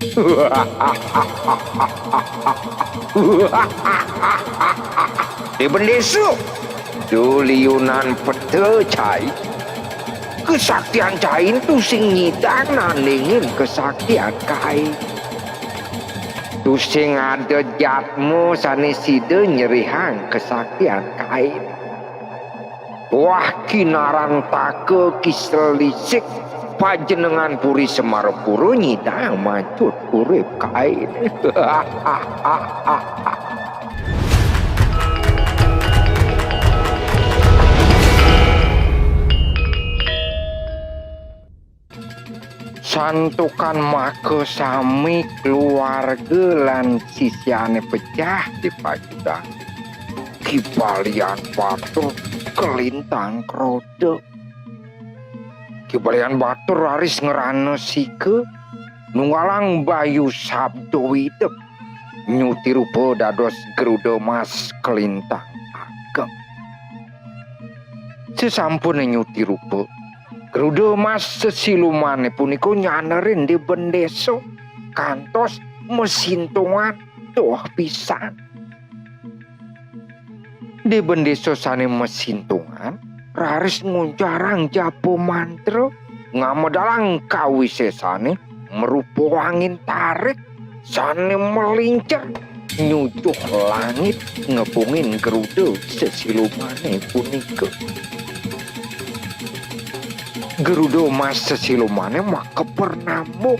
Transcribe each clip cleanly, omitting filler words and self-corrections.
Di bendesu duliunan pete cai kesaktian cain tu sing nyidang nandingin kesaktian kai tu sing ada jatmu saneside nyerihang kesaktian kain wah kinaran take kislisik panjenengan puri Semarapura nyidang macut urip kain. Santukan make sami keluarga lan sisiane pecah di Pajudan. Kibalian Batur kelintang krode. Kibalian Batur haris ngerana sike nunggalang Bayu Sabdo Widep nyuti rupa dados Garuda Mas kelintang ageng. Sesampun nyuti rupa Garuda Mas sesilumane puniko nyanerin di bendeso kantos mesintungan doh pisan. Di bendeso sane mesintungan raris nguncarang japo mantra ngamedalang kawisesane merupa angin tarik sane melincer nyucuh langit ngepungin Garuda sesilumane puniko. Garuda Mas sesilumane maka pernamo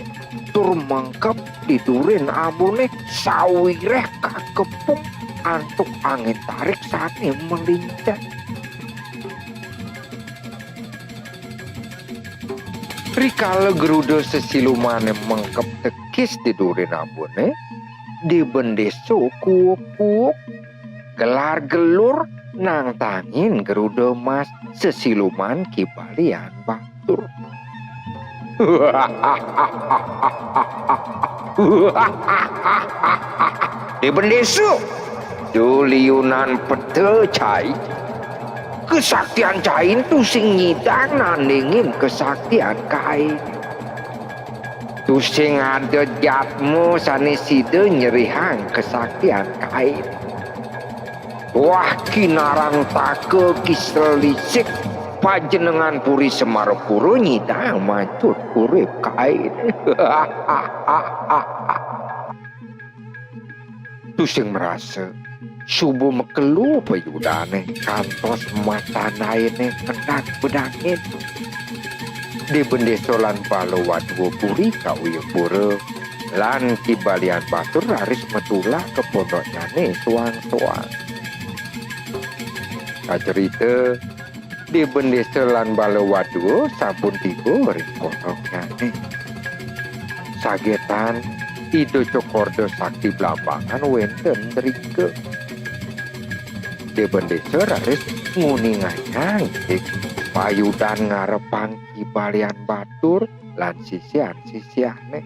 tur mangkep diturin amune sawireh kakepung antuk angin tarik sane melincer. Rikala Garuda sesilumane mangkep tekis diturin amune di bendeso kuuk-kuuk gelar gelur nang tangin Garuda Mas sesiluman Kibalian Batur. Di bendesu duliunan pete cai kesaktian cain tu sing nyidang nandingin kesaktian kain tu sing ada jatmu saneside nyerihang kesaktian kain wah kinaran take kislisik panjenengan puri Semarapura nyidang macut urip kain. Tu sing merasa subuh mekelu payudane kantos mata naene kendak bedangin di bendeso lan Balawadwa puri Kawiyapura lan Kibalian Batur haris metulah ke pondoknyane suang-suang. Kacerita di bendeso lan Balawadwa sampun tiba ring pondoknyane. Sagetan Ido Cokordo Sakti Blambangan wenten drike. Di bendeso haris nguninganyang payudan ngarepang Kibalian Batur lan sisian-sisiane.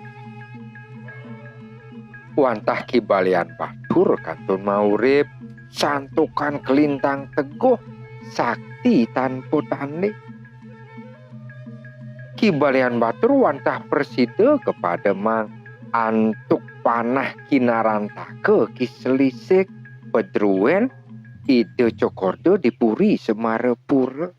Wantah Kibalian Batur kantun maurip santukan kelintang teguh sakti tanpa tanding. Kibalian Batur wantah persida kepada mang antuk panah kinaran take kislisik pedruwen Ido Cokordo dipuri Semarapura.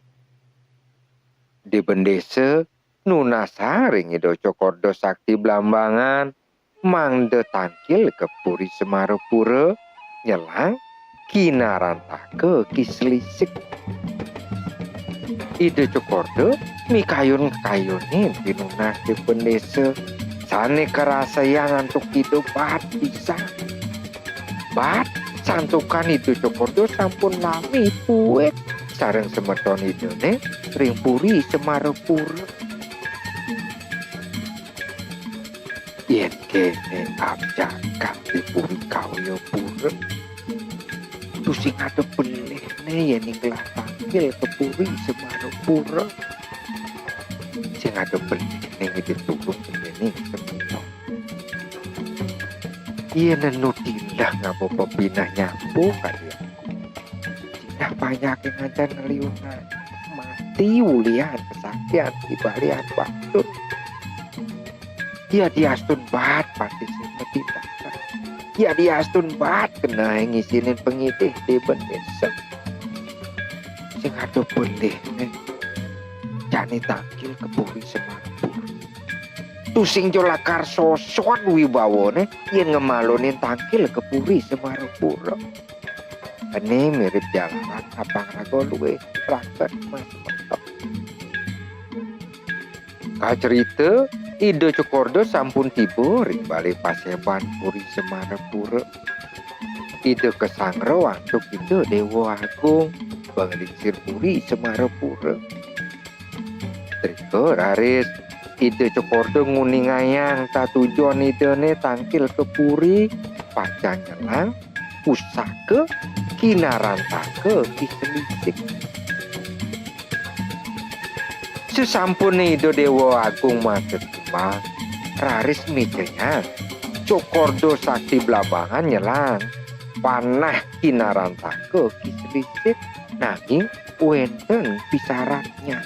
Di bendese nunasaring Ido Cokordo Sakti Blambangan mangde tangkil ke puri Semarapura nyelang kinaran take kislisik. Ido Cokordo mikayun-kayunin pinunas di bendese sane kerasayang antuk hidup bat bisa bat santukan Ido Cokordo sampun lami puet sareng semeton idone ring puri Semarapura. Yen kene abjaka di puri Kawiyapura tu sing ado belehne yen inglah panggil ke puri Semarapura sing ado belehne diturun ini semeton. Yen nu tindah ngapo pepinah nyampu kalian tindah banyak yang ngajar ngeliunan mati ulian kesaktian Kibalian Batur. Ya diastun bat pati sing medita. Ya diastun bat kena ngisinin pengitih di bendesa. Sing ada boleh jani tangkil ke Puri Semarapura. Tusing jolakar sosok wibawone yang ngemalonin tangkil ke Puri Semarapura. Ini mirip jalanan abang rago luwe raket mas mentok. Kacerita ide Cokordo sampun tiba ring bali paseban Puri Semarapura. Ide kesangro untuk ide Dewa Agung Banglingsir Puri Semarapura. Triko raris ide Cokordo nguningayang tak tujuan idene tangkil ke Puri pacang nyelang pusaka kinarantake kiselisik. Sesampune ide Dewa Agung Masetima raris mikirnya Cokordo sakti Blambangan nyelang panah kinarantake kiselisik nanging wenten pisaratnya.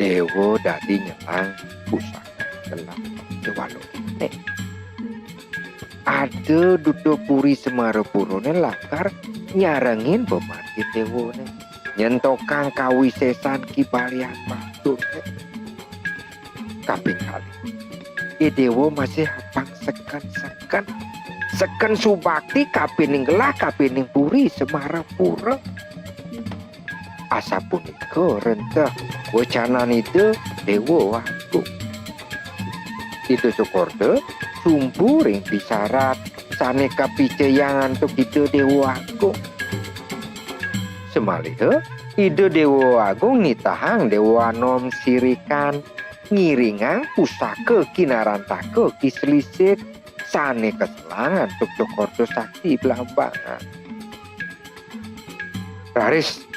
Dewa dadi nyelang pusaka gelang dewalo ini. Ada dudo Puri Semarapura lakar nyarengin bemargin dewa nyentokang kawisesan kibalian batur kaping kali. Dewa masih hapang seken subakti kapining gelah kapining Puri Semarapura. Asa punika rentah wacanan itu Dewa Agung. Itu Cokordo sumburing pisarat saneka piceyangan untuk ide Dewa Agung. Semalihe ide Dewa Agung nitahang Dewa Nom sirikan ngiringang pusaka kinarantake kiselisit saneka selangan untuk Cokordo sakti Blambangan. Raris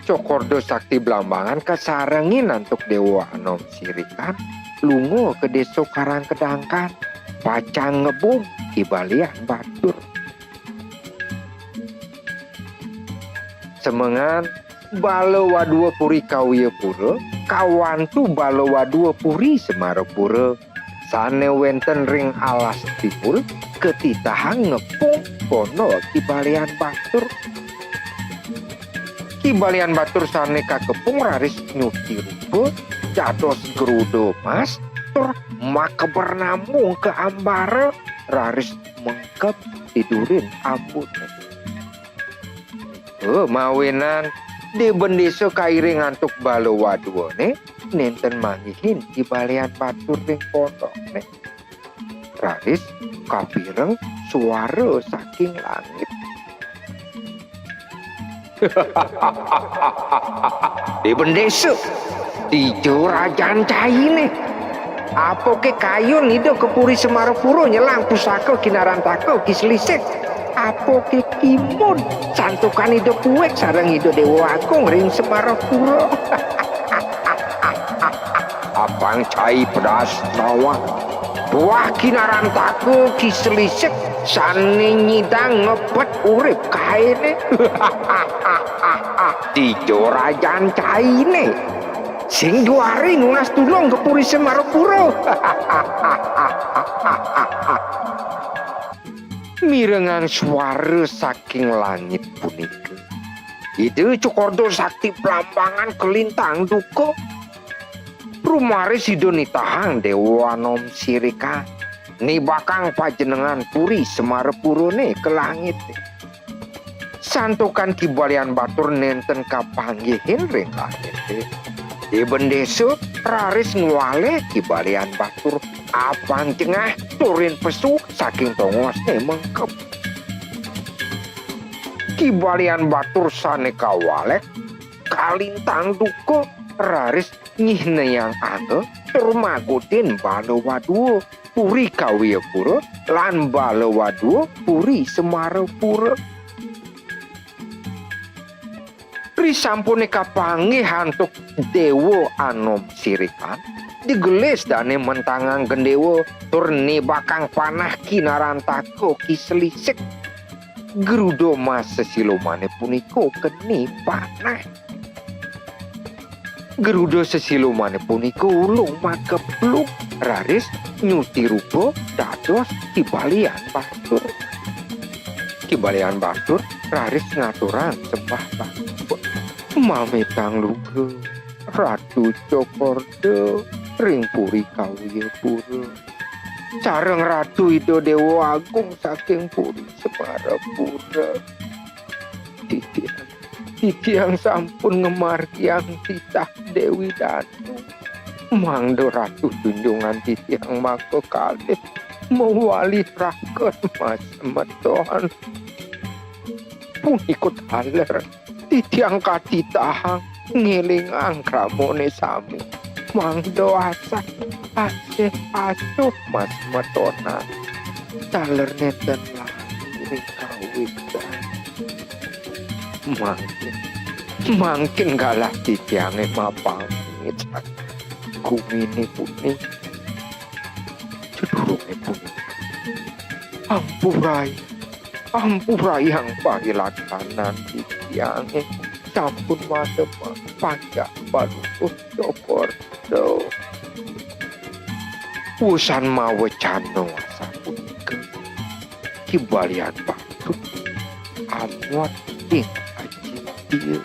Cokordo sakti Blambangan kesarengin untuk Dewa Anom sirikan lungo ke desa Karangkedangkan pacang ngebung kibalian batur. Semengan Balawa dua Puri Kawiyapura kawantu Balawa dua Puri Semarapura sane wenten ring alas tipul ketitahang ngepung kono kibalian batur. Kibalian batur sane kakepung raris nyuti rupa dados gerudo mas tur makebernamung ke ambara raris mengkep tidurin ambut. Mawinan di bendesa kairing antuk Balawa dua nenten mangihin kibalian batur ring pondok raris kapireng suara saking langit. Di bendesa di Jurajan Cai apa ke kayun itu ke Puri Semarapura nyelang pusaka kinarantake kislisik apa ke kimun santukan itu kuek sareng itu Dewa Agung ring Semarapura. Abang Cai pedas tawa buah kinarantake kislisik sane nyidang ngepet urip kaene. Di Jurajan Cai sing juari ngulas tulung ke Puri Semarapura. Mirengan suara saking langit punika ide Cokordo sakti Blambangan kelintang duka rumaris ido nitahang Dewa Nom sirika nibakang pajenengan Puri Semarapura ke langit. Santukan kibalian batur nenten kapanggihin ring langit. Di bendesa raris ngwale kibalian batur apang cengah turin pesu saking tongosne mengkep. Kibalian batur sane kawalek kalintang duka raris nyihne yang angge turmagutin Balawa dua Puri Kawiyapura lan Balawa dua Puri Semarapura. Risampune kapanggih hantuk Dewa Anom sirikan digelis dane mentangang gendewa turni bakang panah kinarantake kiselisik gerudo mas sesilomane puniko keni panah Gerudo sesilumane punika ulung magebluk raris nyuti rupa dados Kibalian Batur. Kibalian Batur raris ngaturan sembah Batur. Mametang luge Ratu Cokordo ring puri kawya pura. Sareng Ratu Ida Dewa Agung saking puri Semarapura. Titiang sampun ngemargiang titah Dewi Danu. Mangdo Ratu junjungan titiang maka kalih mewali raken Mas Meton. Punikut haler titiang katitahang ngiling angkramone sami. Mangdo asah asih asuh Mas Metonan. Taler neten lagi kawitan. Mangkin galah titiange mapangit kumini puni cedurunge puni ampurai yang pangilakanan titiange sampun madem panjak baluh Cokordo usan mawe cano sapunika Kibalian Batur amuat ing aji